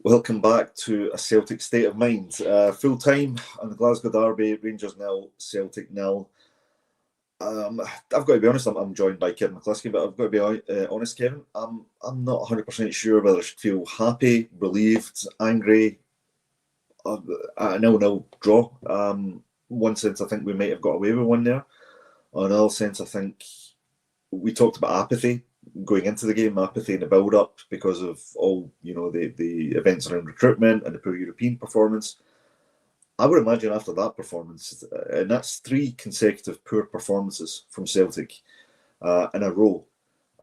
Welcome back to a Celtic state of mind. Full time on the Glasgow Derby, Rangers nil, Celtic nil. I've got to be honest, I'm joined by Kevin McCluskey, but I've got to be honest, Kevin. I'm not 100% sure whether I should feel happy, relieved, angry, at a 0-0 draw. One sense, I think we might have got away with one there. On another sense, I think we talked about apathy going into the game, apathy in the build up because of all the events around recruitment and the poor European performance. I would imagine after that performance, and that's 3 consecutive poor performances from Celtic in a row,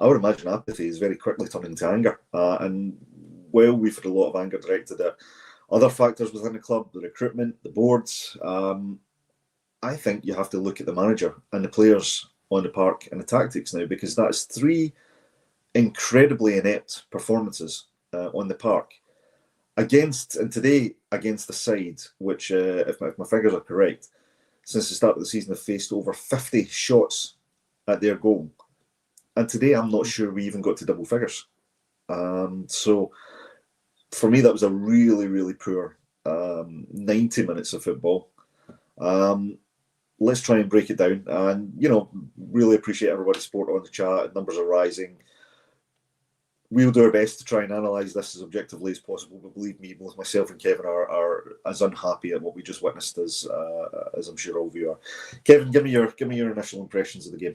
I would imagine apathy is very quickly turning to anger. And while we've had a lot of anger directed at other factors within the club, the recruitment, the boards, I think you have to look at the manager and the players on the park and the tactics now, because that's 3 incredibly inept performances on the park and today against the side which, if my figures are correct, since the start of the season have faced over 50 shots at their goal, and today I'm not sure we even got to double figures. So for me, that was a really, really poor 90 minutes of football. Let's try and break it down, and really appreciate everybody's support on the chat. Numbers are rising. We'll do our best to try and analyse this as objectively as possible, but believe me, both myself and Kevin are as unhappy at what we just witnessed as I'm sure all of you are. Kevin, give me your initial impressions of the game.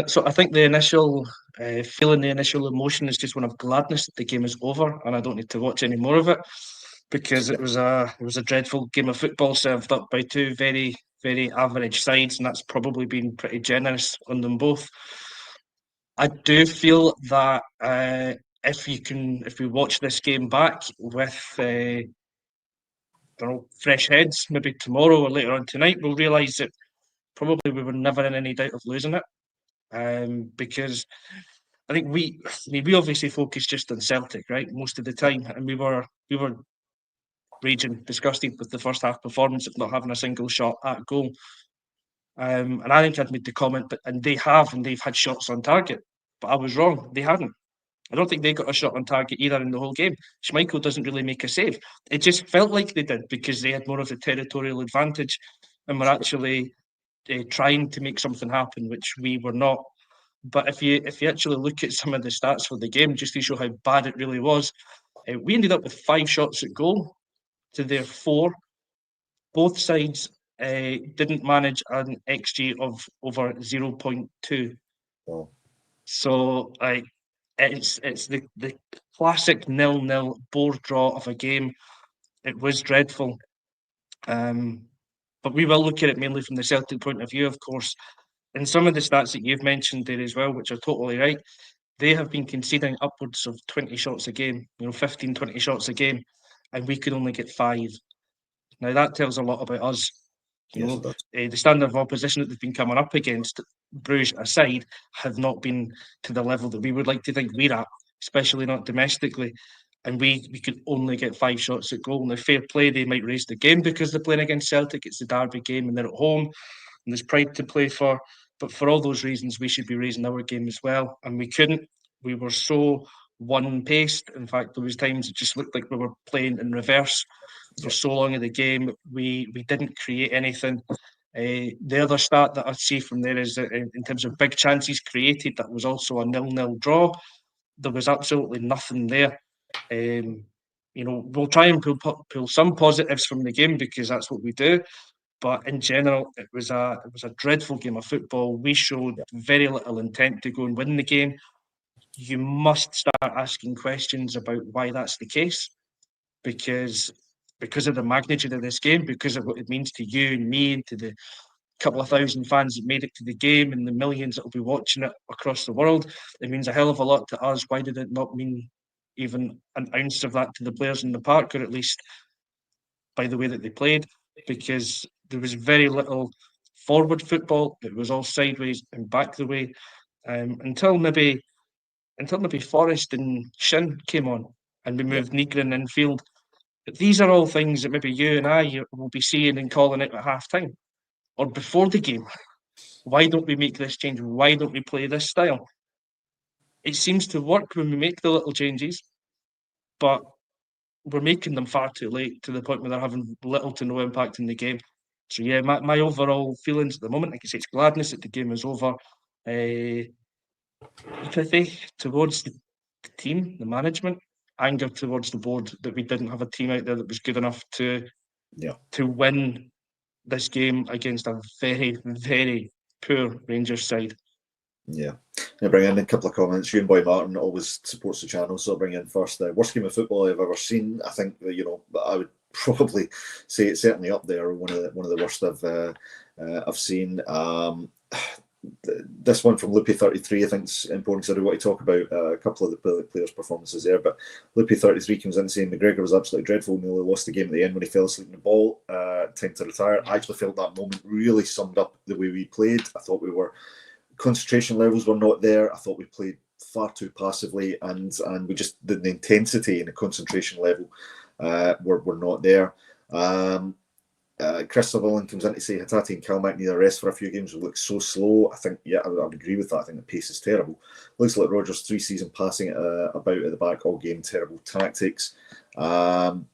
So I think the initial feeling, the initial emotion is just one of gladness that the game is over and I don't need to watch any more of it, because it was a dreadful game of football served up by 2 very, very average sides, and that's probably been pretty generous on them both. I do feel that if we watch this game back with fresh heads, maybe tomorrow or later on tonight, we'll realise that probably we were never in any doubt of losing it. Because I think we obviously focus just on Celtic, right, most of the time, and we were raging disgusted with the first half performance of not having a single shot at goal. And I think I'd made the comment, and they've had shots on target, but I was wrong. They hadn't. I don't think they got a shot on target either in the whole game. Schmeichel doesn't really make a save. It just felt like they did because they had more of the territorial advantage and were actually trying to make something happen, which we were not. But if you actually look at some of the stats for the game, just to show how bad it really was, we ended up with 5 shots at goal to their 4. Both sides didn't manage an XG of over 0.2. Oh. So it's the classic 0-0 bore draw of a game. It was dreadful. But we will look at it mainly from the Celtic point of view, of course. And some of the stats that you've mentioned there as well, which are totally right, they have been conceding upwards of 20 shots a game, 15, 20 shots a game, and we could only get 5. Now, that tells a lot about us. The standard of opposition that they've been coming up against, Bruges aside, have not been to the level that we would like to think we're at, especially not domestically. And we could only get 5 shots at goal. Now, fair play, they might raise the game because they're playing against Celtic. It's the derby game and they're at home and there's pride to play for. But for all those reasons, we should be raising our game as well. And we couldn't. We were so one-paced. In fact, there was times it just looked like we were playing in reverse for so long in the game. We didn't create anything. The other stat that I'd see from there is that in terms of big chances created, that was also a 0-0 draw. There was absolutely nothing there. We'll try and pull some positives from the game because that's what we do. But in general, it was a dreadful game of football. We showed very little intent to go and win the game. You must start asking questions about why that's the case, because of the magnitude of this game, because of what it means to you and me and to the couple of thousand fans that made it to the game and the millions that will be watching it across the world. It means a hell of a lot to us. Why did it not mean even an ounce of that to the players in the park, or at least by the way that they played? Because there was very little forward football. It was all sideways and back the way until maybe Forrest and Shin came on and we moved Negrin infield. But these are all things that maybe you and I will be seeing and calling it at half time or before the game. Why don't we make this change? Why don't we play this style? It seems to work when we make the little changes. but we're making them far too late to the point where they're having little to no impact in the game. So yeah, my overall feelings at the moment, like I say, it's gladness that the game is over. Apathy towards the team, the management, anger towards the board that we didn't have a team out there that was good enough to win this game against a very, very poor Rangers side. Yeah. I'll bring in a couple of comments. You and Boy Martin always supports the channel, so I'll bring in first. The worst game of football I've ever seen. I think I would probably say it's certainly up there. One of the worst I've seen. This one from Loopy33, I think it's important because I do want to talk about a couple of the players' performances there. But Loopy33 comes in saying McGregor was absolutely dreadful. Nearly lost the game at the end when he fell asleep in the ball. Time to retire. I actually felt that moment really summed up the way we played. I thought concentration levels were not there. I thought we played far too passively, and we just the intensity and the concentration level were not there. Chris Sutherland comes in to say Hatate and Calmack need a rest for a few games. We look so slow. I think, I would agree with that. I think the pace is terrible. Looks like Rodgers 3 season passing it about at the back all game. Terrible tactics. John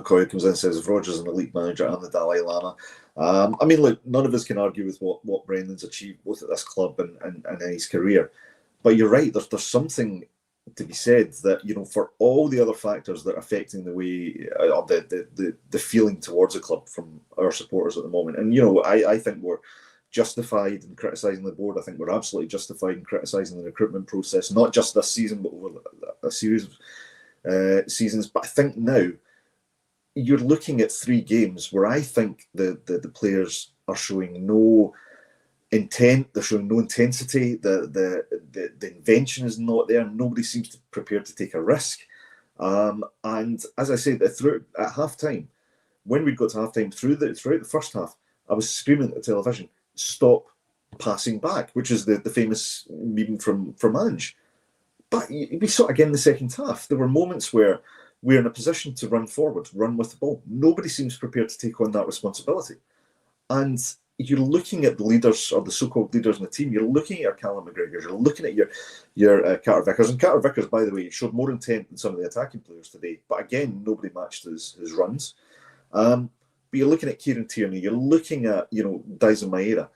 Coy comes in and says if Rodgers an elite manager, I'm the Dalai Lama. I mean, look, none of us can argue with what Brendan's achieved both at this club and in his career. But you're right. There's something to be said that for all the other factors that are affecting the way the feeling towards the club from our supporters at the moment, and I think we're justified in criticising the board. I think we're absolutely justified in criticising the recruitment process, not just this season but over a series of seasons. But I think now you're looking at 3 games where I think the players are showing no intent, they're showing no intensity, the invention is not there, nobody seems prepared to take a risk. And as I said, through at half time, when we got to half time, throughout the first half, I was screaming at the television, stop passing back, which is the famous meme from Ange. But we saw it again in the second half. There were moments where we're in a position to run forward, run with the ball. Nobody seems prepared to take on that responsibility. And you're looking at the leaders, or the so-called leaders in the team. You're looking at your Callum McGregors. You're looking at your Carter Vickers. And Carter Vickers, by the way, showed more intent than some of the attacking players today. But again, nobody matched his runs. But you're looking at Kieran Tierney. You're looking at Dyson Maeda.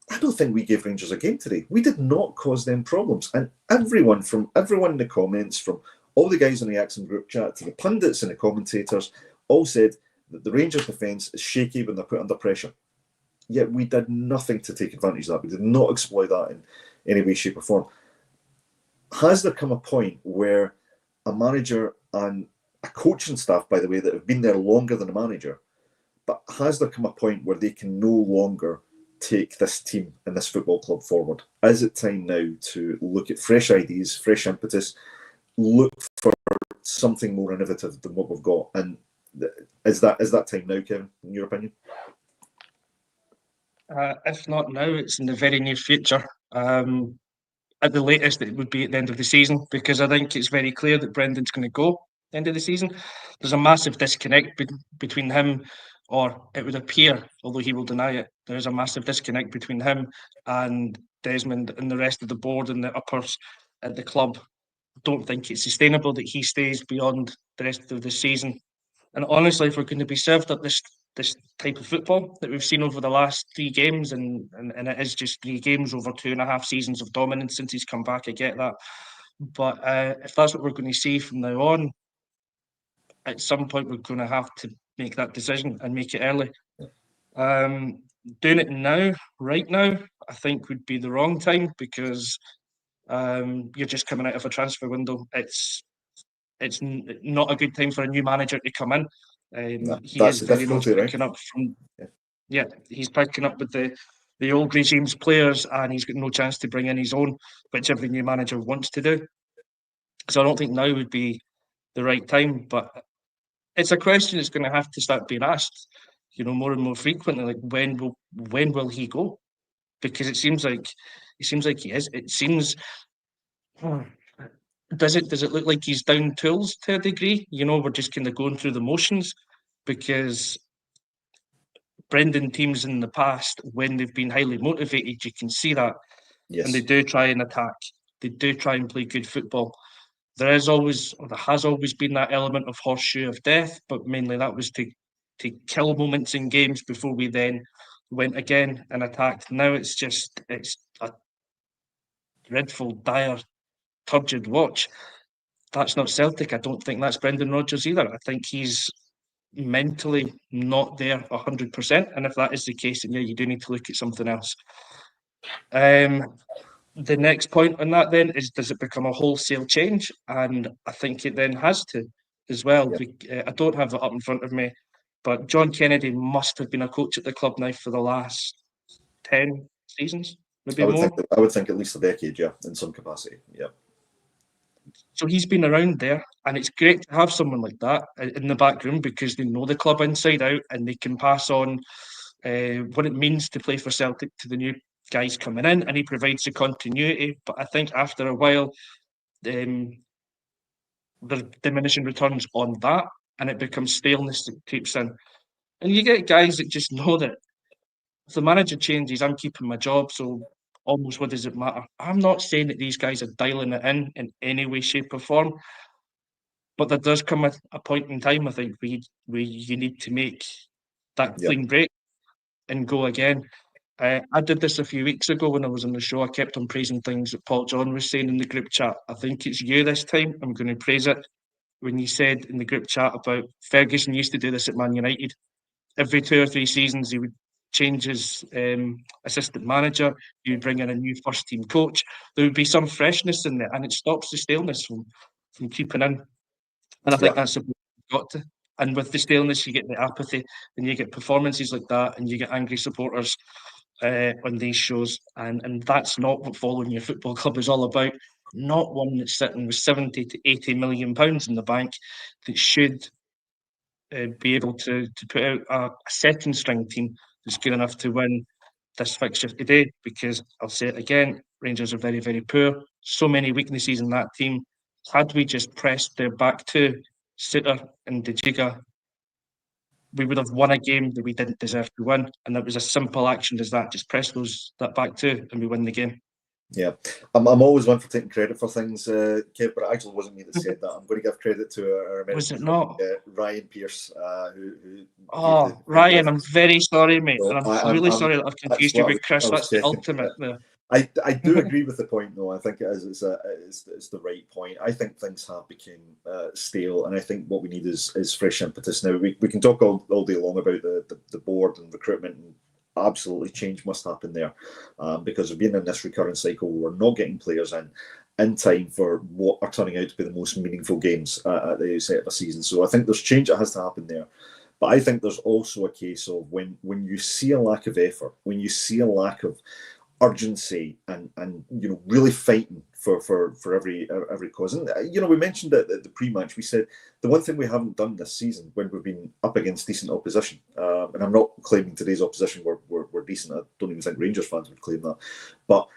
I don't think we gave Rangers a game today. We did not cause them problems. And everyone in the comments, from all the guys in the Acsom group chat to the pundits and the commentators, all said that the Rangers defence is shaky when they're put under pressure. Yet we did nothing to take advantage of that. We did not exploit that in any way, shape, or form. Has there come a point where a manager and a coaching staff, by the way, that have been there longer than a manager, but has there come a point where they can no longer take this team and this football club forward? Is it time now to look at fresh ideas, fresh impetus, look for something more innovative than what we've got? And is that time now, Kevin, in your opinion? If not now, it's in the very near future. At the latest, it would be at the end of the season, because I think it's very clear that Brendan's going to go at the end of the season. There's a massive disconnect between him, or it would appear, although he will deny it, there is a massive disconnect between him and Desmond and the rest of the board and the uppers at the club. Don't think it's sustainable that he stays beyond the rest of the season. And honestly, if we're going to be served up this type of football that we've seen over the last 3 games, and it is just 3 games over 2.5 seasons of dominance since he's come back, I get that. But if that's what we're going to see from now on, at some point we're going to have to make that decision and make it early. Doing it now, right now, I think would be the wrong time, because you're just coming out of a transfer window. It's not a good time for a new manager to come in. He is very much picking up from, he's picking up with the old regime's players, and he's got no chance to bring in his own, which every new manager wants to do. So I don't think now would be the right time, but it's a question that's going to have to start being asked, more and more frequently. Like, when will he go? Because it seems like he is. It seems. Does it look like he's down tools to a degree? We're just kind of going through the motions, because Brendan teams in the past, when they've been highly motivated, you can see that. Yes. And they do try and attack. They do try and play good football. there has always been that element of horseshoe of death, but mainly that was to kill moments in games before we then went again and attacked. Now it's a dreadful, dire, turgid watch. That's not Celtic. I don't think that's Brendan Rodgers either. I think he's mentally not there 100%. And if that is the case, then yeah, you do need to look at something else. The next point on that then is, does it become a wholesale change? And I think it then has to as well. Yeah. I don't have it up in front of me, but John Kennedy must have been a coach at the club now for the last 10 seasons, maybe more. I would think at least a decade, yeah, in some capacity. Yeah. So he's been around there, and it's great to have someone like that in the back room because they know the club inside out and they can pass on what it means to play for Celtic to the new guys coming in, and he provides the continuity. But I think after a while, there's diminishing returns on that, and it becomes staleness that creeps in. And you get guys that just know that if the manager changes, I'm keeping my job. So almost what does it matter? I'm not saying that these guys are dialing it in any way, shape, or form. But there does come a point in time, I think, where you need to make that clean break and go again. I did this a few weeks ago when I was on the show. I kept on praising things that Paul John was saying in the group chat. I think it's you this time. I'm going to praise it. When you said in the group chat about Ferguson used to do this at Man United. Every 2 or 3 seasons, he would change his assistant manager. He would bring in a new first team coach. There would be some freshness in there, and it stops the staleness from keeping in. And I think that's what we've got to. And with the staleness, you get the apathy, and you get performances like that, and you get angry supporters on these shows. And that's not what following your football club is all about. Not one that's sitting with 70 to 80 million pounds in the bank that should be able to put out a second string team that's good enough to win this fixture today. Because I'll say it again, Rangers are very, very poor. So many weaknesses in that team. Had we just pressed their back two, Sitter and De Giga, we would have won a game that we didn't deserve to win. And that was as simple action as that. Just press that back two and we win the game. Yeah, I'm always one for taking credit for things, Kev, but it actually wasn't me that said that. I'm going to give credit to our American was it not? Ryan Pierce, who oh, Ryan, I'm very sorry, mate. So and I'm really sorry that I've confused you with Chris. That's the ultimate. I do agree with the point, though. I think it is. It's the right point. I think things have become stale, and I think what we need is fresh impetus. Now, we can talk all day long about the board and recruitment, and absolutely change must happen there, because we've been in this recurrent cycle. We're not getting players in time for what are turning out to be the most meaningful games at the outset of a season. So I think there's change that has to happen there. But I think there's also a case of when you see a lack of effort, when you see a lack of urgency and really fighting for every cause. And we mentioned that at the pre-match, we said the one thing we haven't done this season when we've been up against decent opposition, and I'm not claiming today's opposition were decent. I don't even think Rangers fans would claim that, but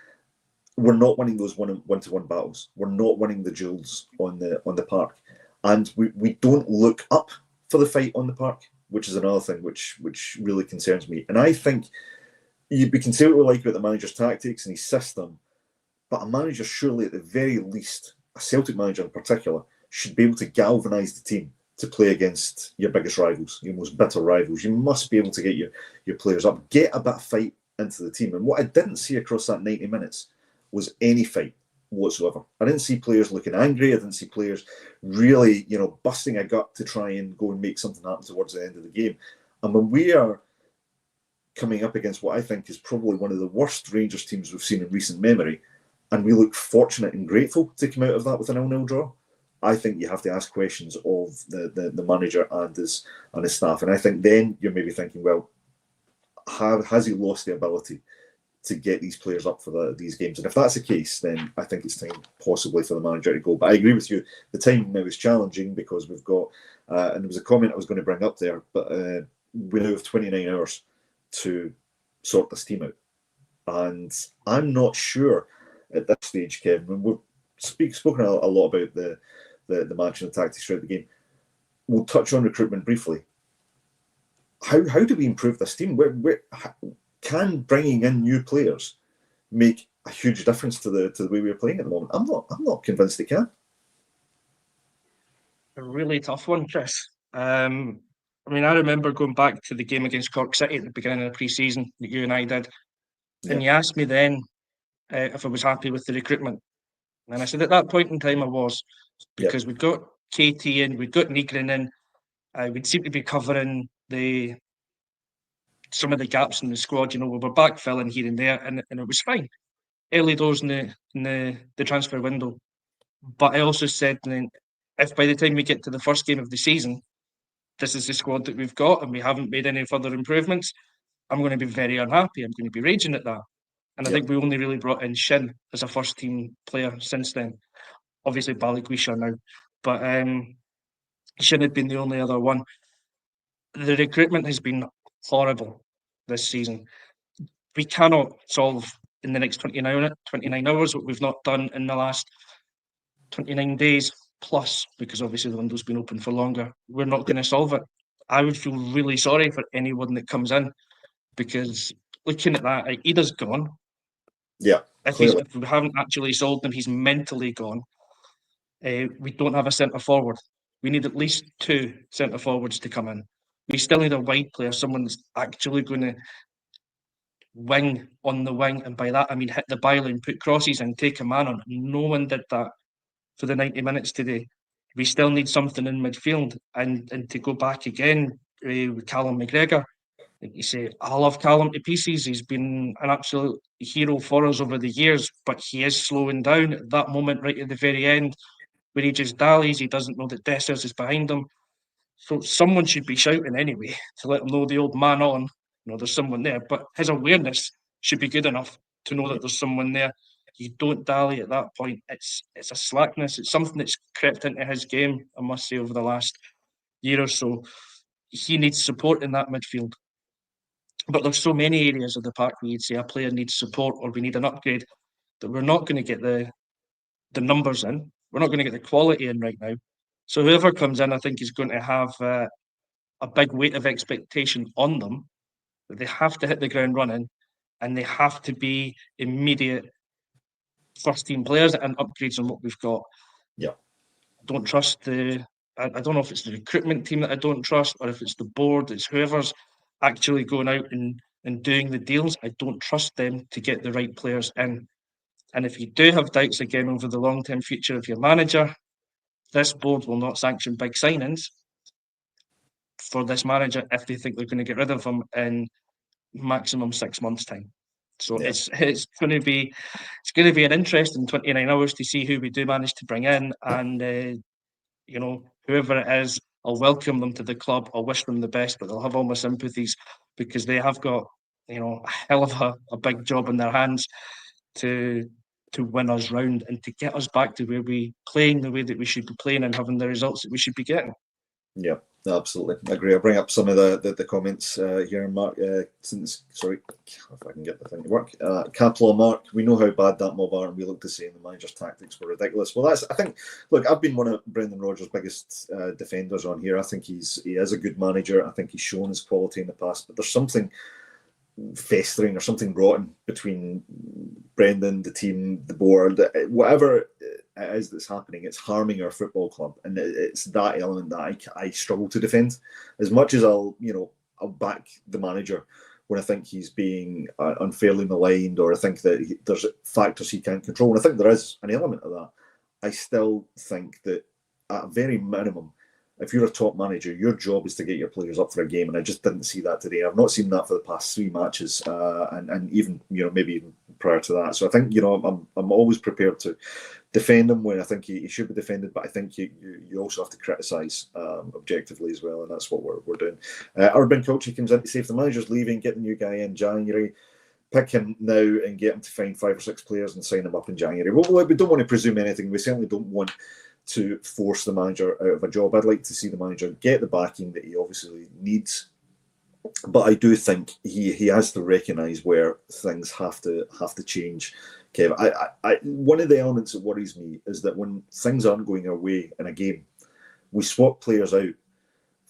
we're not winning those one-to-one battles. We're not winning the duels on the park, and we don't look up for the fight on the park, which is another thing which really concerns me. And I think we can say what we like about the manager's tactics and his system, but a manager surely, at the very least, a Celtic manager in particular, should be able to galvanise the team to play against your biggest rivals, your most bitter rivals. You must be able to get your players up, get a bit of fight into the team. And what I didn't see across that 90 minutes was any fight whatsoever. I didn't see players looking angry. I didn't see players really, busting a gut to try and go and make something happen towards the end of the game. And when we are coming up against what I think is probably one of the worst Rangers teams we've seen in recent memory, and we look fortunate and grateful to come out of that with an 0-0 draw, I think you have to ask questions of the manager and his staff. And I think then you're maybe thinking, well, has he lost the ability to get these players up for these games? And if that's the case, then I think it's time possibly for the manager to go. But I agree with you. The time now is challenging because we've got, and there was a comment I was going to bring up there, but we now have 29 hours to sort this team out. And I'm not sure at this stage, Kevin, we've spoken a lot about the match and the tactics throughout the game. We'll touch on recruitment briefly. How do we improve this team? Where can bringing in new players make a huge difference to the way we're playing at the moment? I'm not convinced it can. a really tough one, Chris. I mean, I remember going back to the game against Cork City at the beginning of the pre-season that you and I did, and you asked me then if I was happy with the recruitment. And I said at that point in time I was, because we'd got Katie in, we'd got Negrin in, we'd seem to be covering some of the gaps in the squad. You know, we were backfilling here and there, and it was fine. Early doors in the transfer window. But I also said, then, if by the time we get to the first game of the season, this is the squad that we've got and we haven't made any further improvements, I'm going to be very unhappy. I'm going to be raging at that. And I think we only really brought in Shin as a first team player since then. Obviously, Balikwisha now. But Shin had been the only other one. The recruitment has been horrible this season. We cannot solve in the next 29 hours what we've not done in the last 29 days plus, because obviously the window's been open for longer. We're not going to solve it. I would feel really sorry for anyone that comes in, because looking at that, Ida's gone. Yeah. If we haven't actually sold him, he's mentally gone. We don't have a centre forward. We need at least 2 centre forwards to come in. We still need a wide player, someone that's actually going to wing on the wing, and by that I mean hit the byline, put crosses and take a man on. No one did that for the 90 minutes today. We still need something in midfield, and to go back again with Callum McGregor. Like you say, I love Callum to pieces. He's been an absolute hero for us over the years, but he is slowing down at that moment right at the very end where he just dallies. He doesn't know that Dessers is behind him. So someone should be shouting anyway to let him know the old man on. You know, there's someone there, but his awareness should be good enough to know that there's someone there. You don't dally at that point. It's a slackness. It's something that's crept into his game, I must say, over the last year or so. He needs support in that midfield. But there's so many areas of the park where you'd say a player needs support or we need an upgrade that we're not going to get the numbers in. We're not going to get the quality in right now. So whoever comes in, I think, is going to have a big weight of expectation on them that they have to hit the ground running and they have to be immediate first team players and upgrades on what we've got. Yeah. I don't trust I don't know if it's the recruitment team that I don't trust or if it's the board, it's whoever's actually going out and doing the deals. I don't trust them to get the right players in. And if you do have doubts again over the long-term future of your manager, this board will not sanction big signings for this manager if they think they're going to get rid of him in maximum 6 months' time. So it's going to be an interesting 29 hours to see who we do manage to bring in, and whoever it is, I'll welcome them to the club. I'll wish them the best, but they'll have all my sympathies because they have got a hell of a big job in their hands to win us round and to get us back to where we playing the way that we should be playing and having the results that we should be getting. Yeah, absolutely. I agree. I'll bring up some of the comments here, Mark. Sorry, if I can get the thing to work. Caplaw Mark, we know how bad that mob are and we look to say the manager's tactics were ridiculous. Well, I think, look, I've been one of Brendan Rodgers' biggest defenders on here. I think he is a good manager. I think he's shown his quality in the past, but there's something festering or something rotten between Brendan, the team, the board, whatever it is that's happening. It's harming our football club, and it's that element that I struggle to defend. As much as I'll back the manager when I think he's being unfairly maligned, or I think that there's factors he can't control, and I think there is an element of that. I still think that at a very minimum, if you're a top manager, your job is to get your players up for a game, and I just didn't see that today. I've not seen that for the past 3 matches, and even maybe even prior to that. So I think I'm always prepared to defend him when I think he should be defended, but I think you also have to criticise objectively as well, and that's what we're doing. Urban Culture comes in to say if the manager's leaving, get the new guy in January. Pick him now and get him to find 5 or 6 players and sign him up in January. Well, we don't want to presume anything. We certainly don't want to force the manager out of a job. I'd like to see the manager get the backing that he obviously needs, but I do think he has to recognise where things have to change. Kev, one of the elements that worries me is that when things aren't going our way in a game, we swap players out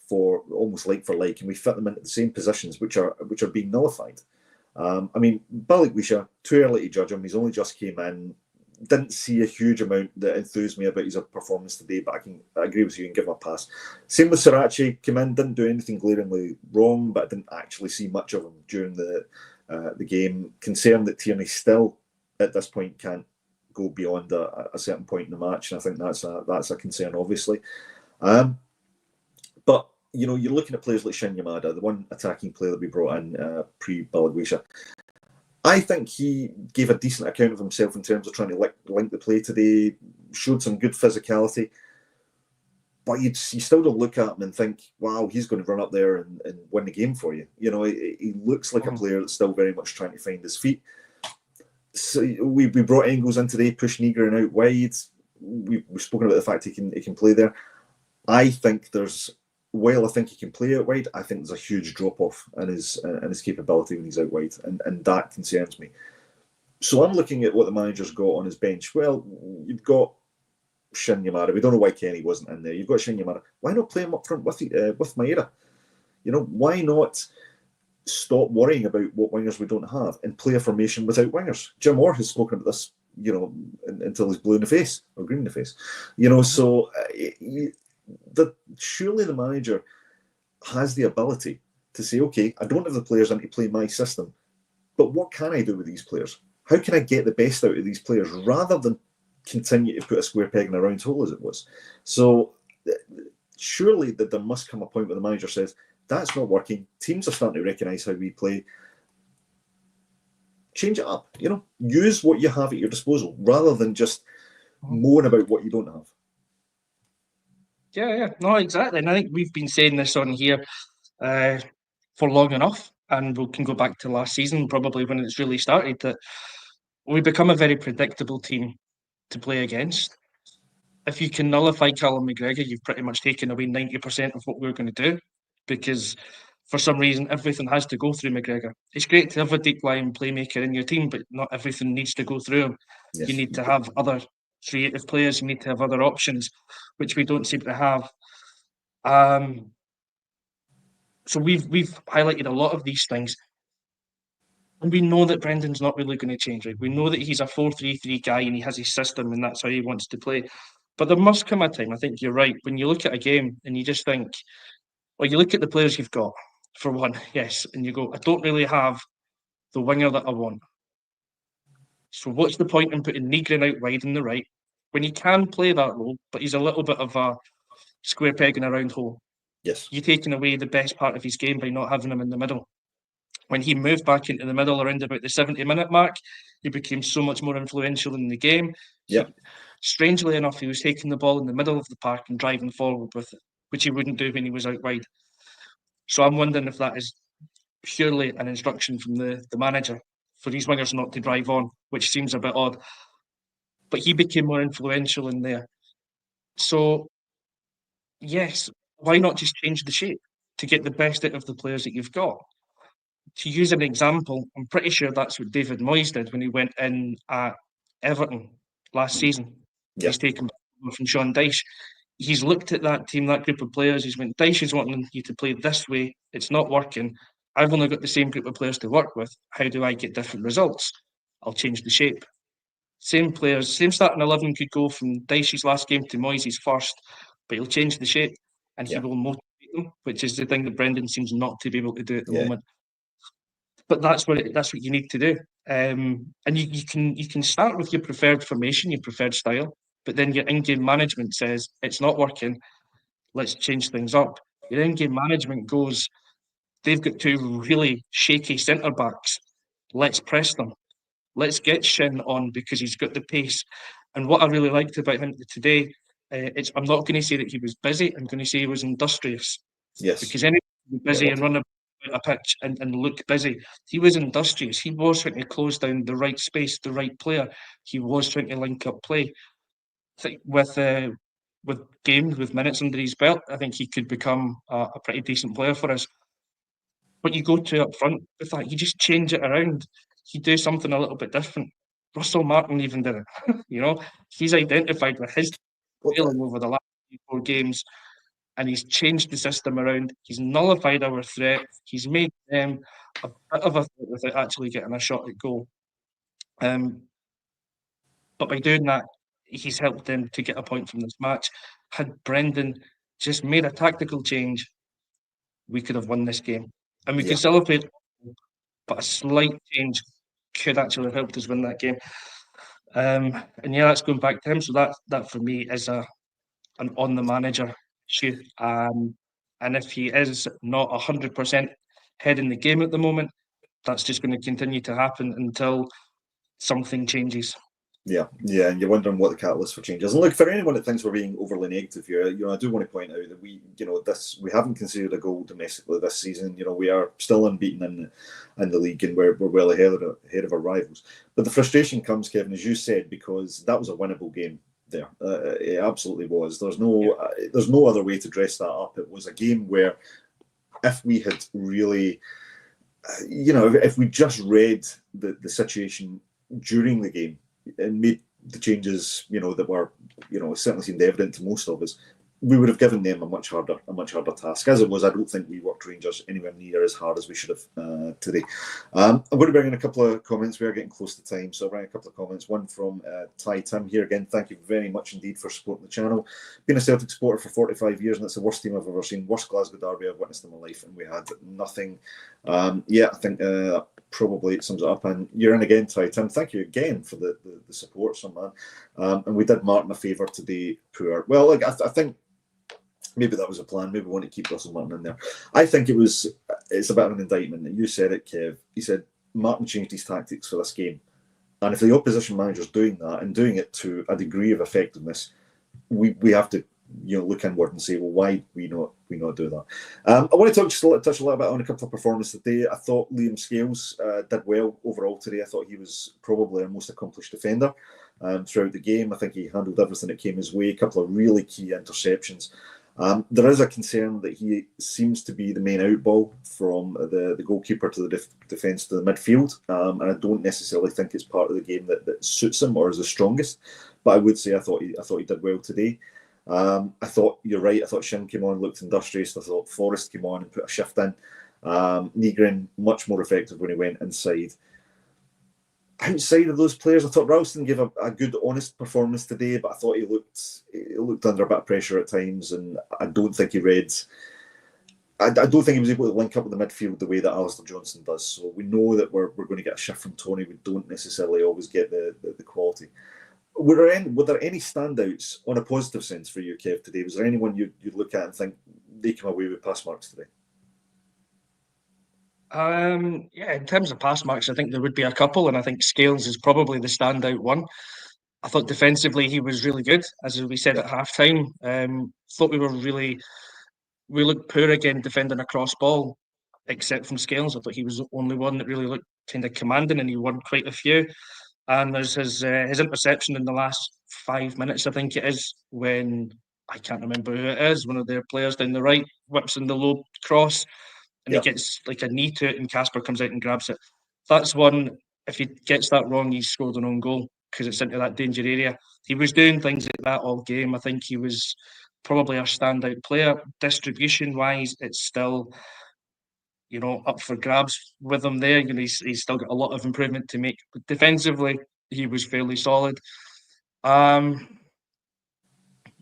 for almost like for like, and we fit them into the same positions which are being nullified. I mean, Balikwisha, too early to judge him. He's only just came in. didn't see a huge amount that enthused me about his performance today, but I agree with you and give him a pass. Same with Sriracha, came in, didn't do anything glaringly wrong, but I didn't actually see much of him during the game. Concerned that Tierney still, at this point, can't go beyond a certain point in the match, and I think that's a concern, obviously. But you're looking at players like Shin Yamada, the one attacking player that we brought in pre-Balaguisha. I think he gave a decent account of himself in terms of trying to link the play today, showed some good physicality. But you still don't look at him and think, wow, he's going to run up there and win the game for you. He looks like a player that's still very much trying to find his feet. So we brought Engels in today, pushed Nygren out wide. We've spoken about the fact he can play there. I think I think he can play out wide, I think there's a huge drop-off in his capability when he's out wide, and that concerns me. So I'm looking at what the manager's got on his bench. Well, you've got Shin Yamada. We don't know why Kenny wasn't in there. You've got Shin Yamada. Why not play him up front with Maeda? Why not stop worrying about what wingers we don't have and play a formation without wingers? Jim Orr has spoken about this, until he's blue in the face or green in the face. So surely the manager has the ability to say, okay, I don't have the players in to play my system, but what can I do with these players? How can I get the best out of these players rather than continue to put a square peg in a round hole as it was? So surely that there must come a point where the manager says, that's not working. Teams are starting to recognise how we play. Change it up, use what you have at your disposal rather than just moan about what you don't have. Yeah, no, exactly. And I think we've been saying this on here for long enough, and we can go back to last season, probably when it's really started, that we become a very predictable team to play against. If you can nullify Callum McGregor, you've pretty much taken away 90% of what we're going to do, because for some reason, everything has to go through McGregor. It's great to have a deep line playmaker in your team, but not everything needs to go through him. Yes. You need to have other creative players. You need to have other options, which we don't seem to have. So we've highlighted a lot of these things, and we know that Brendan's not really going to change it. We know that he's a 4-3-3 guy and he has his system and that's how he wants to play. But there must come a time, I think you're right, when you look at a game and you just think, well, you look at the players you've got, for one, yes, and you go, I don't really have the winger that I want. So what's the point in putting Nygren out wide in the right when he can play that role, but he's a little bit of a square peg in a round hole? Yes. You're taking away the best part of his game by not having him in the middle. When he moved back into the middle around about the 70-minute mark, he became so much more influential in the game. Strangely enough, he was taking the ball in the middle of the park and driving forward with it, which he wouldn't do when he was out wide. So I'm wondering if that is purely an instruction from the manager for these wingers not to drive on, which seems a bit odd. But he became more influential in there. So, yes, why not just change the shape to get the best out of the players that you've got? To use an example, I'm pretty sure that's what David Moyes did when he went in at Everton last season. He's taken from Sean Dyche. He's looked at that team, that group of players. He's went, Dyche is wanting you to play this way. It's not working. I've only got the same group of players to work with. How do I get different results? I'll change the shape. Same players, same starting 11 could go from Dyche's last game to Moyes' first, but he'll change the shape and he will motivate them, which is the thing that Brendan seems not to be able to do at the moment. But that's what you need to do, and you can start with your preferred formation, your preferred style, but then your in-game management says it's not working. Let's change things up. Your in-game management goes, they've got two really shaky centre backs. Let's press them. Let's get Shin on because he's got the pace. And what I really liked about him today, I'm not going to say that he was busy. I'm going to say he was industrious. Yes, because anyone can be busy and run a pitch and look busy. He was industrious. He was trying to close down the right space, the right player. He was trying to link up play. I think with games, with minutes under his belt, I think he could become a pretty decent player for us. But you go to up front with that, you just change it around. You do something a little bit different. Russell Martin even did it. He's identified with his failing over the last 4 games, and he's changed the system around. He's nullified our threat. He's made them a bit of a threat without actually getting a shot at goal. But by doing that, he's helped them to get a point from this match. Had Brendan just made a tactical change, we could have won this game. And we could celebrate, but a slight change could actually have helped us win that game. And yeah, that's going back to him. So that for me is an on the manager issue. And if he is not 100% head in the game at the moment, that's just going to continue to happen until something changes. Yeah, and you're wondering what the catalyst for change is. And look, for anyone that thinks we're being overly negative here, I do want to point out that we haven't conceded a goal domestically this season. We are still unbeaten in the league, and we're well ahead of our rivals. But the frustration comes, Kevin, as you said, because that was a winnable game there. It absolutely was. There's no other way to dress that up. It was a game where if we had really, if we just read the situation during the game and made the changes, that were, certainly seemed evident to most of us, we would have given them a much harder task. As it was, I don't think we worked Rangers anywhere near as hard as we should have today. I'm going to bring in a couple of comments. We are getting close to time, so I'll bring a couple of comments. One from Ty Tim here again. Thank you very much indeed for supporting the channel. Been a Celtic supporter for 45 years, and it's the worst team I've ever seen. Worst Glasgow derby I've witnessed in my life, and we had nothing. I think probably sums it up. And you're in again, Ty Tim. Thank you again for the support, some man. And we did Martin a favour today. Poor. Well, I think maybe that was a plan. Maybe we want to keep Russell Martin in there. I think it's a bit of an indictment. You said it, Kev. He said Martin changed his tactics for this game. And if the opposition manager's doing that and doing it to a degree of effectiveness, we have to look inward and say, well, why do we not do that? I want to touch a little bit on a couple of performances today. I thought Liam Scales did well overall today. I thought he was probably our most accomplished defender throughout the game. I think he handled everything that came his way. A couple of really key interceptions. There is a concern that he seems to be the main outball from the goalkeeper to the defence to the midfield, and I don't necessarily think it's part of the game that suits him or is the strongest. But I would say I thought he did well today. I thought you're right. I thought Shin came on, looked industrious. I thought Forrest came on and put a shift in. Nygren much more effective when he went inside. Outside of those players, I thought Ralston gave a good, honest performance today, but I thought he looked under a bit of pressure at times, and I don't think he read. I don't think he was able to link up with the midfield the way that Alistair Johnson does. So we know that we're going to get a shift from Tony. We don't necessarily always get the quality. Were there any standouts on a positive sense for you, Kev, today? Was there anyone you'd look at and think they came away with pass marks today? In terms of pass marks, I think there would be a couple, and I think Scales is probably the standout one. I thought defensively he was really good, as we said at halftime. Thought we looked poor again defending a cross ball, except from Scales. I thought he was the only one that really looked kind of commanding, and he won quite a few. And there's his interception in the last 5 minutes, I think it is, when I can't remember who it is, one of their players down the right whips in the low cross, and he gets like a knee to it, and Casper comes out and grabs it. That's one. If he gets that wrong, he's scored an own goal because it's into that danger area. He was doing things like that all game. I think he was probably our standout player. Distribution wise, it's still up for grabs with him there. He's still got a lot of improvement to make. But defensively, he was fairly solid.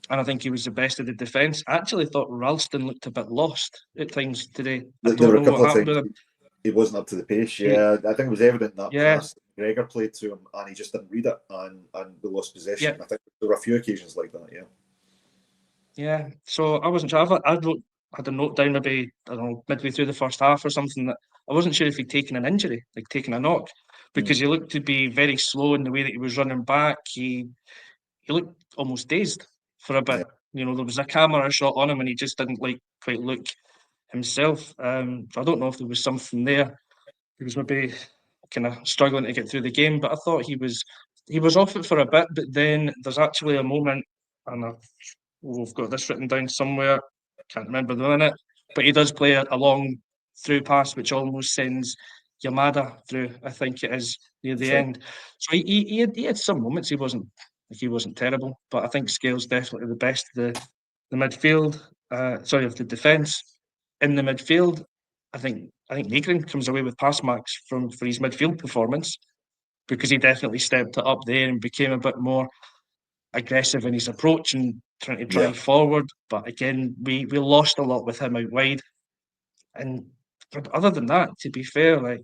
And I think he was the best of the defence. I actually thought Ralston looked a bit lost at times today. I don't know what happened with him. He wasn't up to the pace. Yeah, I think it was evident that pass Gregor played to him, and he just didn't read it, and we lost possession. Yeah. I think there were a few occasions like that. Yeah. So I wasn't sure. I had a note down maybe, I don't know, midway through the first half or something, that I wasn't sure if he'd taken an injury, like taken a knock, because he looked to be very slow in the way that he was running back. He looked almost dazed for a bit. There was a camera shot on him, and he just didn't quite look himself. So I don't know if there was something there. He was maybe kind of struggling to get through the game, but I thought he was off it for a bit. But then there's actually a moment, and we've got this written down somewhere. Can't remember the minute, but he does play a long through pass, which almost sends Yamada through. I think it is near the end. So he had some moments. He wasn't terrible, but I think Scales definitely the best of the midfield. Of the defence. In the midfield, I think Nygren comes away with pass marks for his midfield performance. because he definitely stepped it up there and became a bit more aggressive in his approach and trying to drive forward. But again, we lost a lot with him out wide. And other than that, to be fair, like,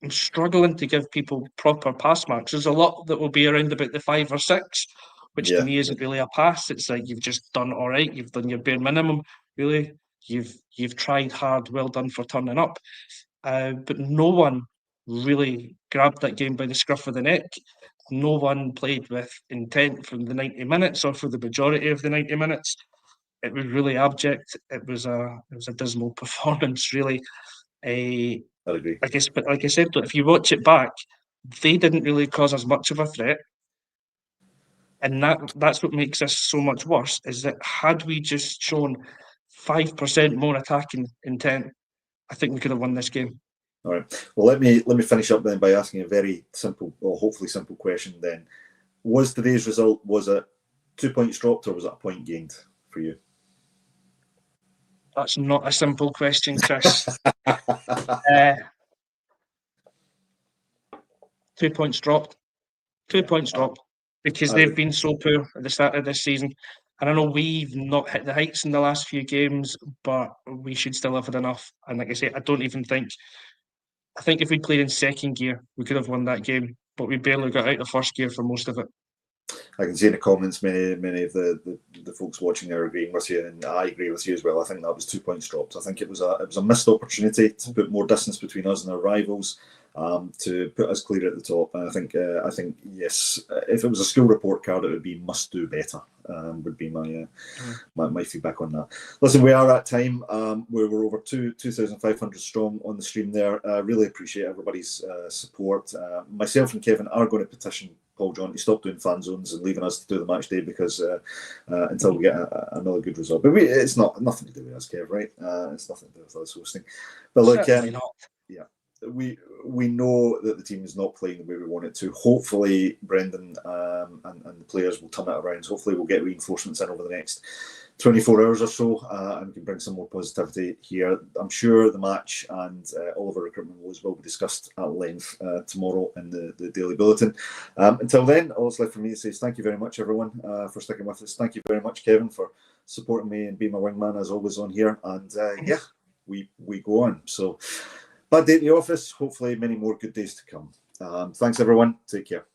I'm struggling to give people proper pass marks. There's a lot that will be around about the 5 or 6, which to me isn't really a pass. It's like you've just done all right. You've done your bare minimum, really. You've tried hard. Well done for turning up. But no one really grabbed that game by the scruff of the neck. No one played with intent from the 90 minutes or for the majority of the 90 minutes. It was really abject. It was a dismal performance, really. I agree. I guess, but like I said, if you watch it back, they didn't really cause us much of a threat, and that's what makes this so much worse. Is that had we just shown 5% more attacking intent, I think we could have won this game. All right. Well, let me finish up then by asking a very simple, or hopefully simple question. Then, was today's result, was it 2 points dropped or was it a point gained for you? That's not a simple question, Chris. 2 points dropped. 2 points dropped because they've been so poor at the start of this season. And I know we've not hit the heights in the last few games, but we should still have had enough. And like I say, I think if we played in second gear, we could have won that game, but we barely got out of first gear for most of it. I can see in the comments many of the folks watching are agreeing with you, and I agree with you as well. I think that was 2 points dropped. I think it was a missed opportunity to put more distance between us and our rivals, to put us clear at the top. And I think yes, if it was a school report card, it would be must do better. Would be my feedback on that. Listen, we are at time. We're over 2,500 strong on the stream there. Really appreciate everybody's support. Myself and Kevin are going to petition Paul John to stop doing fan zones and leaving us to do the match day, because until we get another good result. But it's nothing to do with us, Kev, right? It's nothing to do with us hosting. But look, yeah, we know that the team is not playing the way we want it to. Hopefully, Brendan and the players will turn it around. Hopefully, we'll get reinforcements in over the next 24 hours or so, and we can bring some more positivity here. I'm sure the match and all of our recruitment will be discussed at length tomorrow in the Daily Bulletin. Until then, all that's left for me to say is thank you very much, everyone, for sticking with us. Thank you very much, Kevin, for supporting me and being my wingman as always on here. And yeah, we go on. So, bad day at the office. Hopefully, many more good days to come. Thanks, everyone. Take care.